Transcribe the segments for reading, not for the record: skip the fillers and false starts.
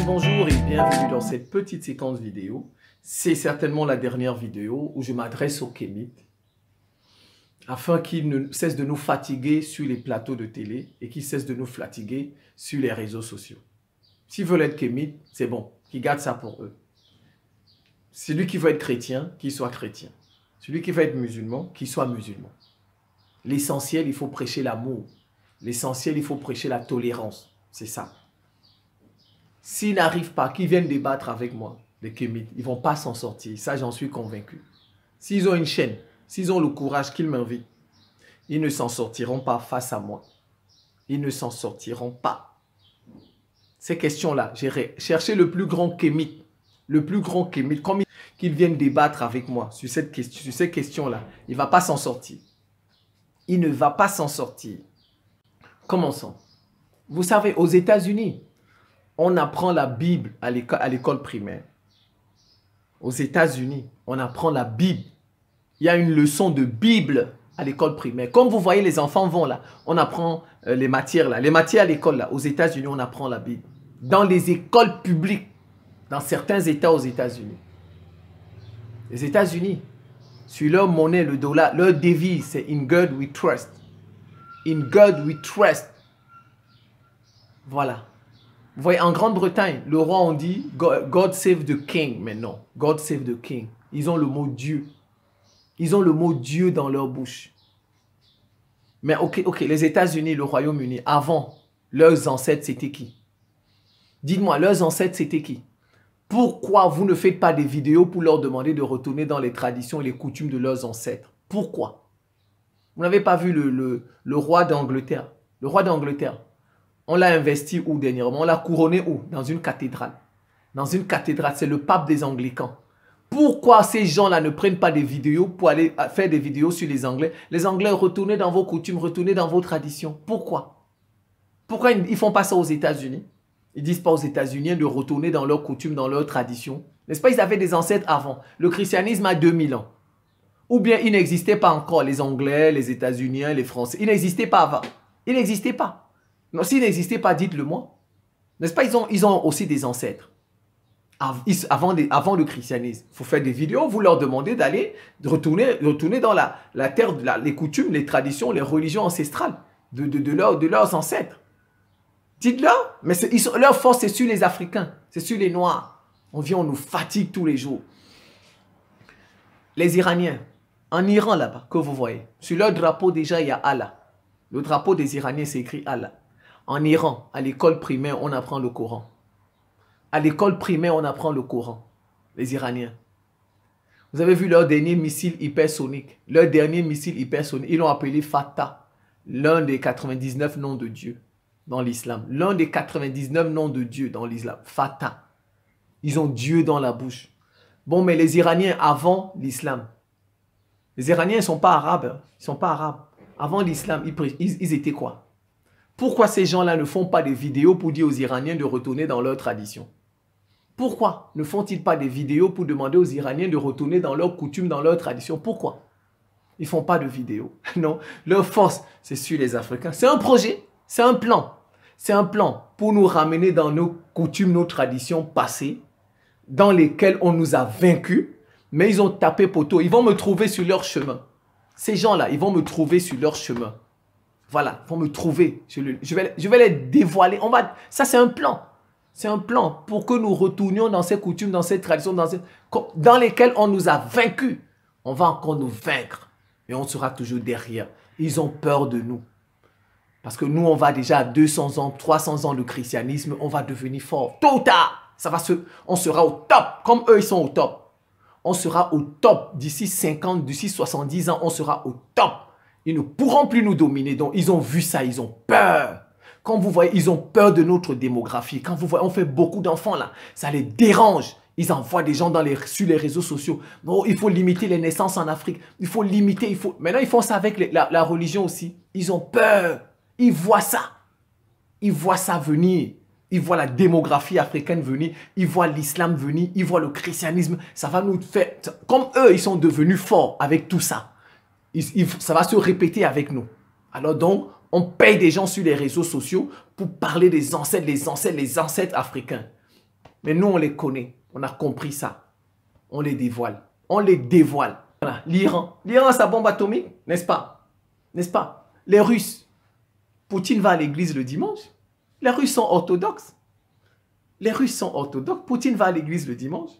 Bonjour et bienvenue dans cette petite séquence vidéo. C'est certainement la dernière vidéo où je m'adresse aux Kémites afin qu'ils ne cessent de nous fatiguer sur les plateaux de télé et qu'ils cessent de nous fatiguer sur les réseaux sociaux. S'ils veulent être Kémites, c'est bon, qu'ils gardent ça pour eux. Celui qui veut être chrétien, qu'il soit chrétien. Celui qui veut être musulman, qu'il soit musulman. L'essentiel, il faut prêcher l'amour. L'essentiel, il faut prêcher la tolérance. C'est ça. S'ils n'arrivent pas, qu'ils viennent débattre avec moi, les Kémites, ils ne vont pas s'en sortir. Ça, j'en suis convaincu. S'ils ont une chaîne, s'ils ont le courage qu'ils m'invitent, ils ne s'en sortiront pas face à moi. Ils ne s'en sortiront pas. Ces questions-là, j'ai cherché le plus grand Kémite, comme qu'ils viennent débattre avec moi sur ces questions-là. Il ne va pas s'en sortir. Il ne va pas s'en sortir. Commençons. Vous savez, aux États-Unis, on apprend la Bible à l'école primaire. Aux États-Unis, on apprend la Bible. Il y a une leçon de Bible à l'école primaire. Comme vous voyez, les enfants vont là. On apprend les matières là. Les matières à l'école là. Aux États-Unis, on apprend la Bible. Dans les écoles publiques, dans certains États aux États-Unis. Les États-Unis, sur leur monnaie, le dollar, leur devise, c'est In God we trust. In God we trust. Voilà. Vous voyez, en Grande-Bretagne, le roi, on dit God save the king. Mais non, God save the king. Ils ont le mot Dieu. Ils ont le mot Dieu dans leur bouche. Mais ok, les États-Unis, le Royaume-Uni, avant, leurs ancêtres, c'était qui? Dites-moi, leurs ancêtres, c'était qui? Pourquoi vous ne faites pas des vidéos pour leur demander de retourner dans les traditions et les coutumes de leurs ancêtres? Pourquoi? Vous n'avez pas vu le roi d'Angleterre? Le roi d'Angleterre. On l'a investi où dernièrement? On l'a couronné où? Dans une cathédrale. Dans une cathédrale, c'est le pape des Anglicans. Pourquoi ces gens-là ne prennent pas des vidéos pour aller faire des vidéos sur les Anglais? Les Anglais, retournez dans vos coutumes, retournez dans vos traditions. Pourquoi? Pourquoi ils ne font pas ça aux États-Unis? Ils ne disent pas aux États-Unis de retourner dans leurs coutumes, dans leurs traditions. N'est-ce pas? Ils avaient des ancêtres avant. Le christianisme a 2000 ans. Ou bien il n'existait pas encore les Anglais, les États-Unis, les Français. Ils n'existaient pas avant. Ils n'existaient pas. Non, s'ils n'existaient pas, dites-le moi. N'est-ce pas, ils ont aussi des ancêtres. Avant le christianisme. Il faut faire des vidéos, vous leur demandez d'aller retourner dans la terre, les coutumes, les traditions, les religions ancestrales de leurs ancêtres. Dites-leur, mais leur force, c'est sur les Africains, c'est sur les Noirs. On nous fatigue tous les jours. Les Iraniens, en Iran là-bas, que vous voyez, sur leur drapeau déjà, il y a Allah. Le drapeau des Iraniens, c'est écrit Allah. En Iran, à l'école primaire, on apprend le Coran. À l'école primaire, on apprend le Coran. Les Iraniens. Vous avez vu leur dernier missile hypersonique. Leur dernier missile hypersonique, ils l'ont appelé Fatah. L'un des 99 noms de Dieu dans l'islam. L'un des 99 noms de Dieu dans l'islam. Fatah. Ils ont Dieu dans la bouche. Bon, mais les Iraniens avant l'islam. Les Iraniens ne sont pas arabes. Ils ne sont pas arabes. Avant l'islam, ils étaient quoi? Pourquoi ces gens-là ne font pas des vidéos pour dire aux Iraniens de retourner dans leur tradition? Pourquoi ne font-ils pas des vidéos pour demander aux Iraniens de retourner dans leurs coutumes, dans leur tradition? Pourquoi? Ils ne font pas de vidéos. Non, leur force, c'est sur les Africains. C'est un projet, c'est un plan. C'est un plan pour nous ramener dans nos coutumes, nos traditions passées, dans lesquelles on nous a vaincus, mais ils ont tapé poteau. Ils vont me trouver sur leur chemin. Ces gens-là, ils vont me trouver sur leur chemin. Voilà, ils vont me trouver. Je vais les dévoiler. Ça, c'est un plan. C'est un plan pour que nous retournions dans ces coutumes, dans ces traditions, dans lesquelles on nous a vaincus. On va encore nous vaincre. Et on sera toujours derrière. Ils ont peur de nous. Parce que nous, on va déjà à 200 ans, 300 ans de christianisme. On va devenir fort. Tôt ou tard, on sera au top. Comme eux, ils sont au top. On sera au top. D'ici 50, d'ici 70 ans, on sera au top. Ils ne pourront plus nous dominer. Donc, ils ont vu ça, ils ont peur. Quand vous voyez, ils ont peur de notre démographie. Quand vous voyez, on fait beaucoup d'enfants là. Ça les dérange. Ils envoient des gens sur les réseaux sociaux. Bon, il faut limiter les naissances en Afrique. Il faut limiter, Maintenant, ils font ça avec la religion aussi. Ils ont peur. Ils voient ça. Ils voient ça venir. Ils voient la démographie africaine venir. Ils voient l'islam venir. Ils voient le christianisme. Ça va nous faire... Comme eux, ils sont devenus forts avec tout ça. Ça va se répéter avec nous. Alors donc, on paye des gens sur les réseaux sociaux pour parler des ancêtres, les ancêtres africains. Mais nous, on les connaît. On a compris ça. On les dévoile. On les dévoile. Voilà, l'Iran. L'Iran a sa bombe atomique, n'est-ce pas? N'est-ce pas? Les Russes. Poutine va à l'église le dimanche. Les Russes sont orthodoxes. Les Russes sont orthodoxes. Poutine va à l'église le dimanche.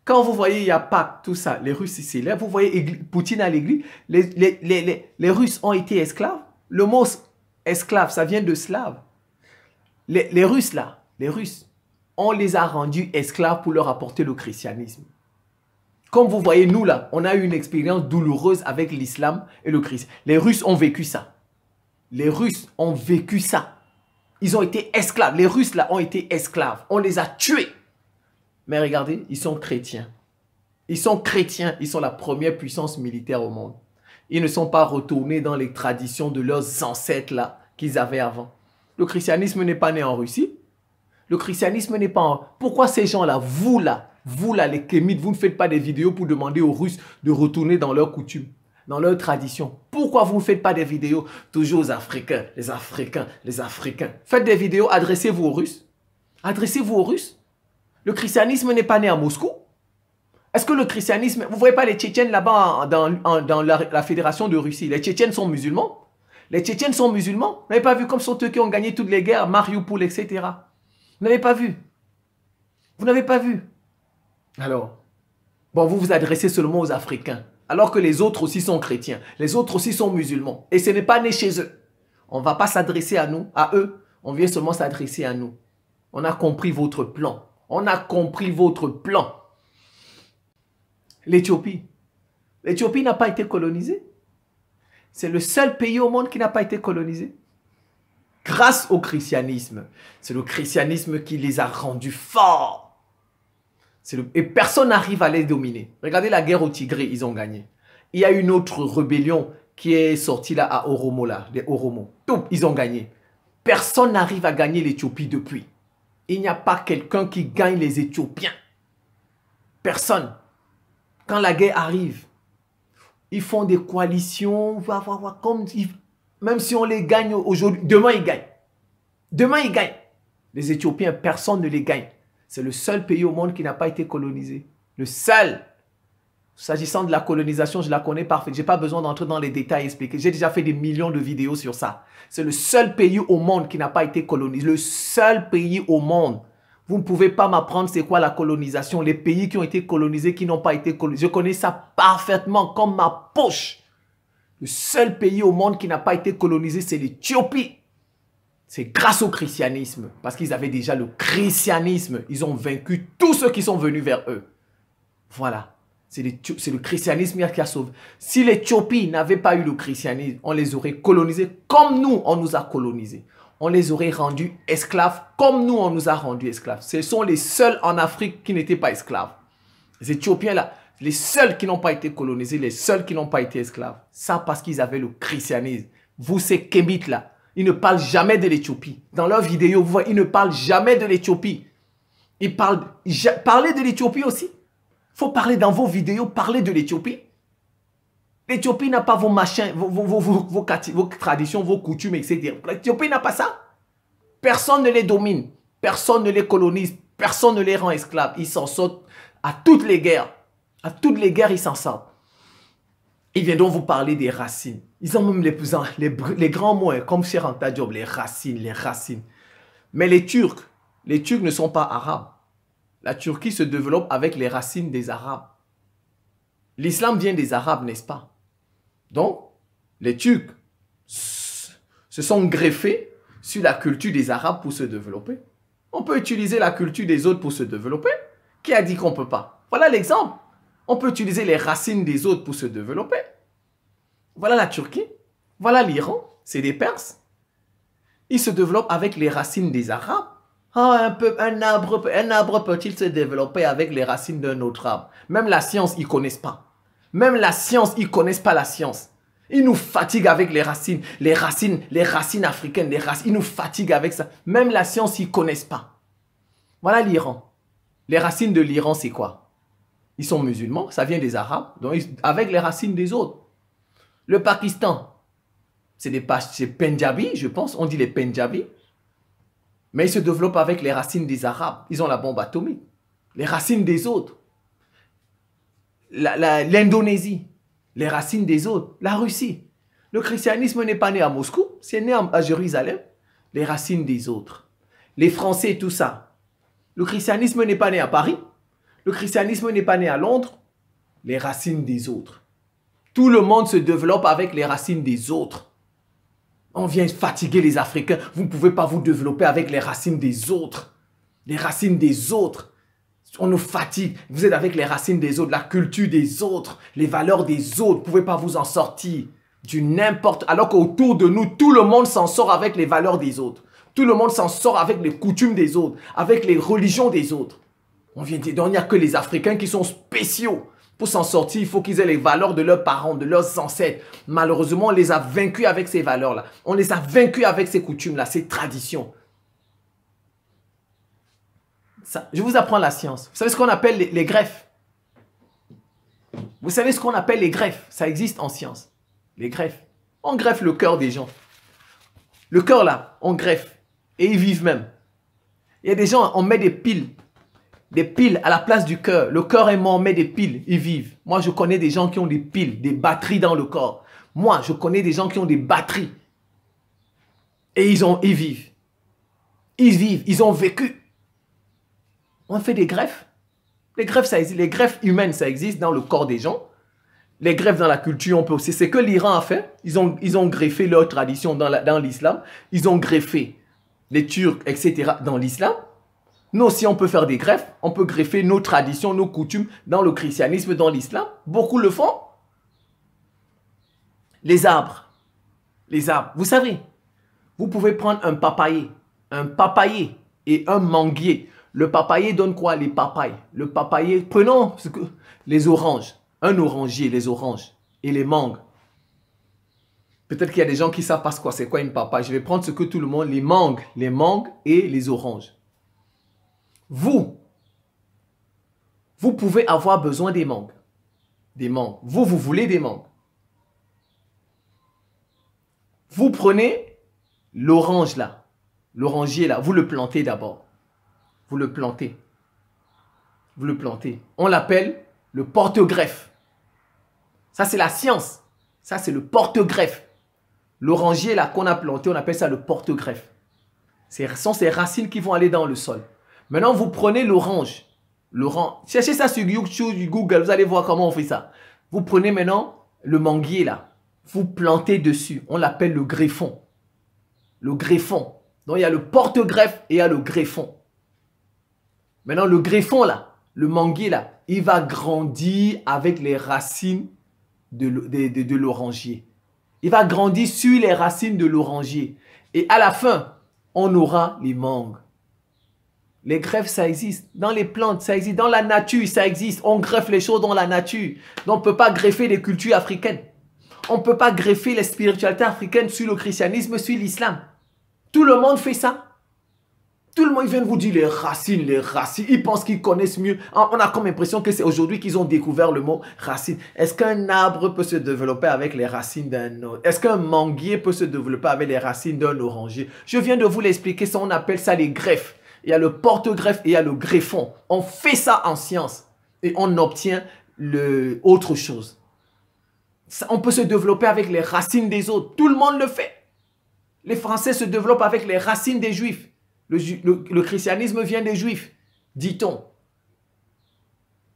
Quand vous voyez, il y a Pâques, tout ça, les Russes ici, là, vous voyez Poutine à l'église, les Russes ont été esclaves. Le mot esclave, ça vient de slave. Les Russes, là, les Russes, on les a rendus esclaves pour leur apporter le christianisme. Comme vous voyez, nous, là, on a eu une expérience douloureuse avec l'islam et le christ. Les Russes ont vécu ça. Les Russes ont vécu ça. Ils ont été esclaves. Les Russes, là, ont été esclaves. On les a tués. Mais regardez, ils sont chrétiens. Ils sont chrétiens. Ils sont la première puissance militaire au monde. Ils ne sont pas retournés dans les traditions de leurs ancêtres là qu'ils avaient avant. Le christianisme n'est pas né en Russie. Le christianisme n'est pas en... Pourquoi ces gens-là, vous là, les kémites, vous ne faites pas des vidéos pour demander aux Russes de retourner dans leurs coutumes, dans leurs traditions? Pourquoi vous ne faites pas des vidéos toujours aux Africains, les Africains, les Africains? Faites des vidéos, adressez-vous aux Russes. Adressez-vous aux Russes. Le christianisme n'est pas né à Moscou. Est-ce que le christianisme... Vous ne voyez pas les Tchétchènes là-bas dans la Fédération de Russie? Les Tchétchènes sont musulmans. Les Tchétchènes sont musulmans. Vous n'avez pas vu comme sont eux qui ont gagné toutes les guerres, Mariupol, etc. Vous n'avez pas vu. Vous n'avez pas vu. Alors, bon, vous vous adressez seulement aux Africains. Alors que les autres aussi sont chrétiens. Les autres aussi sont musulmans. Et ce n'est pas né chez eux. On ne va pas s'adresser à nous, à eux. On vient seulement s'adresser à nous. On a compris votre plan. On a compris votre plan. L'Éthiopie. L'Éthiopie n'a pas été colonisée. C'est le seul pays au monde qui n'a pas été colonisé. Grâce au christianisme. C'est le christianisme qui les a rendus forts. Et personne n'arrive à les dominer. Regardez la guerre au Tigré, ils ont gagné. Il y a une autre rébellion qui est sortie là à Oromo, là, les Oromo. Tout, ils ont gagné. Personne n'arrive à gagner l'Éthiopie depuis. Il n'y a pas quelqu'un qui gagne les Éthiopiens. Personne. Quand la guerre arrive, ils font des coalitions, même si on les gagne aujourd'hui, demain ils gagnent. Demain ils gagnent. Les Éthiopiens, personne ne les gagne. C'est le seul pays au monde qui n'a pas été colonisé. Le seul. S'agissant de la colonisation, je la connais parfaitement. Je n'ai pas besoin d'entrer dans les détails et expliquer. J'ai déjà fait des millions de vidéos sur ça. C'est le seul pays au monde qui n'a pas été colonisé. Le seul pays au monde. Vous ne pouvez pas m'apprendre c'est quoi la colonisation. Les pays qui ont été colonisés, qui n'ont pas été colonisés. Je connais ça parfaitement comme ma poche. Le seul pays au monde qui n'a pas été colonisé, c'est l'Éthiopie. C'est grâce au christianisme. Parce qu'ils avaient déjà le christianisme. Ils ont vaincu tous ceux qui sont venus vers eux. Voilà. C'est le christianisme qui a sauvé. Si l'Éthiopie n'avait pas eu le christianisme, on les aurait colonisés comme nous, on nous a colonisés. On les aurait rendus esclaves comme nous, on nous a rendus esclaves. Ce sont les seuls en Afrique qui n'étaient pas esclaves. Les Éthiopiens là, les seuls qui n'ont pas été colonisés, les seuls qui n'ont pas été esclaves. Ça parce qu'ils avaient le christianisme. Vous, ces Kémites là, ils ne parlent jamais de l'Éthiopie. Dans leurs vidéos, vous voyez, ils ne parlent jamais de l'Éthiopie. Ils parlent de l'Éthiopie aussi. Il faut parler dans vos vidéos, parler de l'Éthiopie. L'Éthiopie n'a pas vos machins, vos traditions, vos coutumes, etc. L'Éthiopie n'a pas ça. Personne ne les domine. Personne ne les colonise. Personne ne les rend esclaves. Ils s'en sortent à toutes les guerres. À toutes les guerres, ils s'en sortent. Ils viennent donc vous parler des racines. Ils ont même les grands mots, hein, comme Cheikh Anta Diop, les racines, les racines. Mais les Turcs ne sont pas arabes. La Turquie se développe avec les racines des Arabes. L'islam vient des Arabes, n'est-ce pas? Donc, les Turcs se sont greffés sur la culture des Arabes pour se développer. On peut utiliser la culture des autres pour se développer. Qui a dit qu'on ne peut pas? Voilà l'exemple. On peut utiliser les racines des autres pour se développer. Voilà la Turquie. Voilà l'Iran. C'est des Perses. Ils se développent avec les racines des Arabes. Ah, un arbre peut-il se développer avec les racines d'un autre arbre? Même la science, ils ne connaissent pas. Même la science, ils ne connaissent pas la science. Ils nous fatiguent avec les racines africaines, ils nous fatiguent avec ça. Même la science, ils ne connaissent pas. Voilà l'Iran. Les racines de l'Iran, c'est quoi? Ils sont musulmans, ça vient des Arabes, donc avec les racines des autres. Le Pakistan, c'est Pendjabis, je pense, on dit les Pendjabis. Mais ils se développent avec les racines des Arabes. Ils ont la bombe atomique. Les racines des autres. L'Indonésie. Les racines des autres. La Russie. Le christianisme n'est pas né à Moscou. C'est né à Jérusalem. Les racines des autres. Les Français, tout ça. Le christianisme n'est pas né à Paris. Le christianisme n'est pas né à Londres. Les racines des autres. Tout le monde se développe avec les racines des autres. On vient fatiguer les Africains. Vous ne pouvez pas vous développer avec les racines des autres. Les racines des autres. On nous fatigue. Vous êtes avec les racines des autres, la culture des autres, les valeurs des autres. Vous ne pouvez pas vous en sortir du n'importe. Alors qu'autour de nous, tout le monde s'en sort avec les valeurs des autres. Tout le monde s'en sort avec les coutumes des autres, avec les religions des autres. On vient dire, il n'y a que les Africains qui sont spéciaux. Pour s'en sortir, il faut qu'ils aient les valeurs de leurs parents, de leurs ancêtres. Malheureusement, on les a vaincus avec ces valeurs-là. On les a vaincus avec ces coutumes-là, ces traditions. Ça, je vous apprends la science. Vous savez ce qu'on appelle les greffes? Vous savez ce qu'on appelle les greffes? Ça existe en science. Les greffes. On greffe le cœur des gens. Le cœur là, on greffe. Et ils vivent même. Il y a des gens, on met des piles. Des piles à la place du cœur. Le cœur est mort, on met des piles. Ils vivent. Moi, je connais des gens qui ont des piles, des batteries dans le corps. Moi, je connais des gens qui ont des batteries. Et ils vivent. Ils vivent. Ils ont vécu. On fait des greffes. Les greffes, ça existe. Les greffes humaines, ça existe dans le corps des gens. Les greffes dans la culture, on peut aussi. C'est que l'Iran a fait. Ils ont greffé leur tradition dans l'islam. Ils ont greffé les Turcs, etc. dans l'islam. Nous aussi, on peut faire des greffes. On peut greffer nos traditions, nos coutumes dans le christianisme, dans l'islam. Beaucoup le font. Les arbres. Les arbres. Vous savez, vous pouvez prendre un papayer et un manguier. Le papayer donne quoi? Les papayes. Le papayer, prenons les oranges. Un orangier, les oranges et les mangues. Peut-être qu'il y a des gens qui ne savent pas c'est quoi une papaye. Je vais prendre ce que tout le monde, les mangues et les oranges. Vous pouvez avoir besoin des mangues. Des mangues. Vous voulez des mangues. Vous prenez l'orange là, l'orangier là, vous le plantez d'abord. Vous le plantez. Vous le plantez. On l'appelle le porte-greffe. Ça, c'est la science. Ça, c'est le porte-greffe. L'orangier là qu'on a planté, on appelle ça le porte-greffe. Ce sont ces racines qui vont aller dans le sol. Maintenant, vous prenez l'orange. Cherchez ça sur Google, vous allez voir comment on fait ça. Vous prenez maintenant le manguier là. Vous plantez dessus. On l'appelle le greffon. Le greffon. Donc, il y a le porte-greffe et il y a le greffon. Maintenant, le greffon là, le manguier là, il va grandir avec les racines de l'orangier. Il va grandir sur les racines de l'orangier. Et à la fin, on aura les mangues. Les greffes, ça existe. Dans les plantes, ça existe. Dans la nature, ça existe. On greffe les choses dans la nature. Donc, on ne peut pas greffer les cultures africaines. On ne peut pas greffer les spiritualités africaines sur le christianisme, sur l'islam. Tout le monde fait ça. Tout le monde vient de vous dire les racines, les racines. Ils pensent qu'ils connaissent mieux. On a comme l'impression que c'est aujourd'hui qu'ils ont découvert le mot racine. Est-ce qu'un arbre peut se développer avec les racines d'un autre? Est-ce qu'un manguier peut se développer avec les racines d'un oranger? Je viens de vous l'expliquer, on appelle ça les greffes. Il y a le porte-greffe et il y a le greffon. On fait ça en science et on obtient autre chose. On peut se développer avec les racines des autres. Tout le monde le fait. Les Français se développent avec les racines des Juifs. Le christianisme vient des Juifs, dit-on.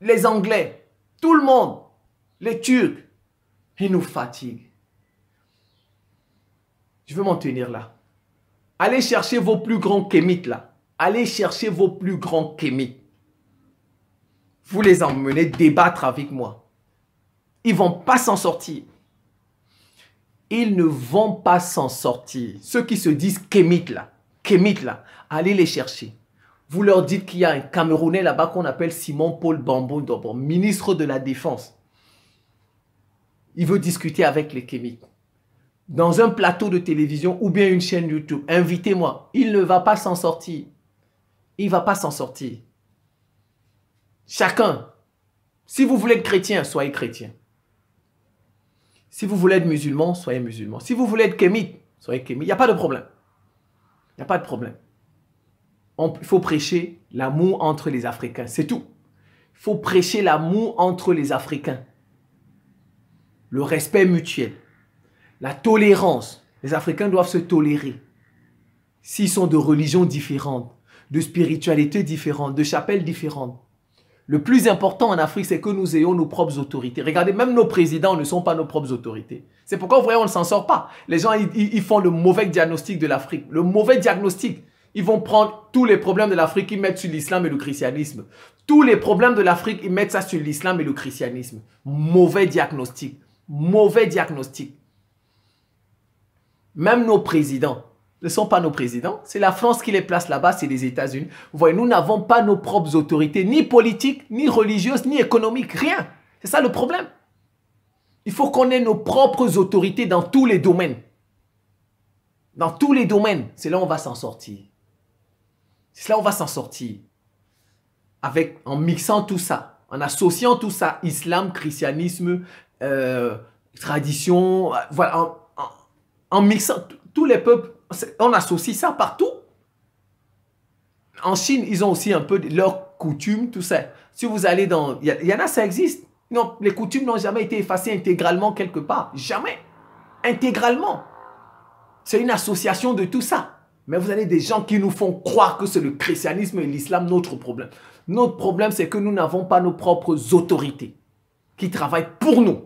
Les Anglais, tout le monde, les Turcs, ils nous fatiguent. Je veux m'en tenir là. Allez chercher vos plus grands kémites là. Allez chercher vos plus grands kémites. Vous les emmenez débattre avec moi. Ils ne vont pas s'en sortir. Ils ne vont pas s'en sortir. Ceux qui se disent kémites là, allez les chercher. Vous leur dites qu'il y a un Camerounais là-bas qu'on appelle Simon-Paul Bambou Dobo, ministre de la Défense. Il veut discuter avec les kémites. Dans un plateau de télévision ou bien une chaîne YouTube, invitez-moi. Il ne va pas s'en sortir. Il ne va pas s'en sortir. Chacun, si vous voulez être chrétien, soyez chrétien. Si vous voulez être musulman, soyez musulman. Si vous voulez être kémite, soyez kémite. Il n'y a pas de problème. Il n'y a pas de problème. il faut prêcher l'amour entre les Africains. C'est tout. Il faut prêcher l'amour entre les Africains. Le respect mutuel. La tolérance. Les Africains doivent se tolérer. S'ils sont de religions différentes, de spiritualités différentes, de chapelles différentes. Le plus important en Afrique, c'est que nous ayons nos propres autorités. Regardez, même nos présidents ne sont pas nos propres autorités. C'est pourquoi, vous voyez, on ne s'en sort pas. Les gens, ils font le mauvais diagnostic de l'Afrique. Le mauvais diagnostic. Ils vont prendre tous les problèmes de l'Afrique, ils mettent sur l'islam et le christianisme. Tous les problèmes de l'Afrique, ils mettent ça sur l'islam et le christianisme. Mauvais diagnostic. Mauvais diagnostic. Même nos présidents ne sont pas nos présidents. C'est la France qui les place là-bas, c'est les États-Unis. Vous voyez, nous n'avons pas nos propres autorités, ni politiques, ni religieuses, ni économiques, rien. C'est ça le problème. Il faut qu'on ait nos propres autorités dans tous les domaines. Dans tous les domaines, c'est là où on va s'en sortir. C'est là où on va s'en sortir. En mixant tout ça, en associant tout ça, islam, christianisme, tradition, voilà, en mixant tous les peuples, on associe ça partout. En Chine, ils ont aussi un peu leurs coutumes, tout ça. Si vous allez dans... Il y en a, ça existe. Non, les coutumes n'ont jamais été effacées intégralement quelque part. Jamais. Intégralement. C'est une association de tout ça. Mais vous avez des gens qui nous font croire que c'est le christianisme et l'islam notre problème. Notre problème, c'est que nous n'avons pas nos propres autorités qui travaillent pour nous.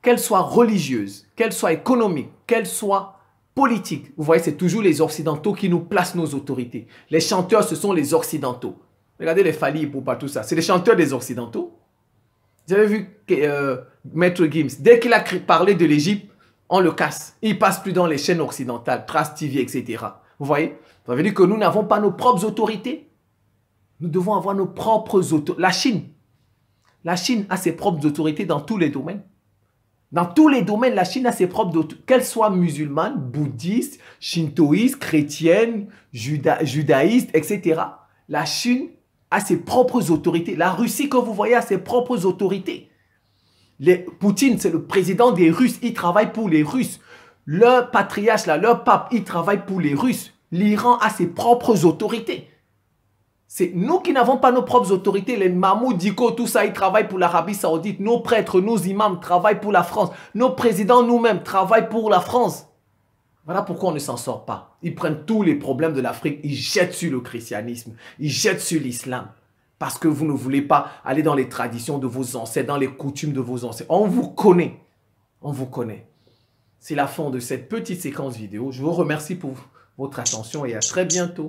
Qu'elles soient religieuses, qu'elles soient économiques, qu'elles soient politiques. Vous voyez, c'est toujours les Occidentaux qui nous placent nos autorités. Les chanteurs, ce sont les Occidentaux. Regardez les Fally Ipupa, tout ça. C'est les chanteurs des Occidentaux. Vous avez vu Maître Gims, dès qu'il a parlé de l'Égypte, on le casse. Il ne passe plus dans les chaînes occidentales, Trace TV, etc. Vous voyez? Ça veut dire que nous n'avons pas nos propres autorités. Nous devons avoir nos propres autorités. La Chine a ses propres autorités dans tous les domaines. Dans tous les domaines, la Chine a ses propres autorités. Qu'elles soient musulmanes, bouddhistes, shintoïstes, chrétiennes, judaïstes, etc. La Chine a ses propres autorités. La Russie que vous voyez a ses propres autorités. Poutine, c'est le président des Russes. Il travaille pour les Russes. Leur patriarche, là, leur pape, il travaille pour les Russes. L'Iran a ses propres autorités. C'est nous qui n'avons pas nos propres autorités. Les Mahmoud Diko, tout ça, ils travaillent pour l'Arabie Saoudite. Nos prêtres, nos imams travaillent pour la France. Nos présidents nous-mêmes travaillent pour la France. Voilà pourquoi on ne s'en sort pas. Ils prennent tous les problèmes de l'Afrique, ils jettent sur le christianisme, ils jettent sur l'islam. Parce que vous ne voulez pas aller dans les traditions de vos ancêtres, dans les coutumes de vos ancêtres. On vous connaît. On vous connaît. C'est la fin de cette petite séquence vidéo. Je vous remercie pour votre attention et à très bientôt.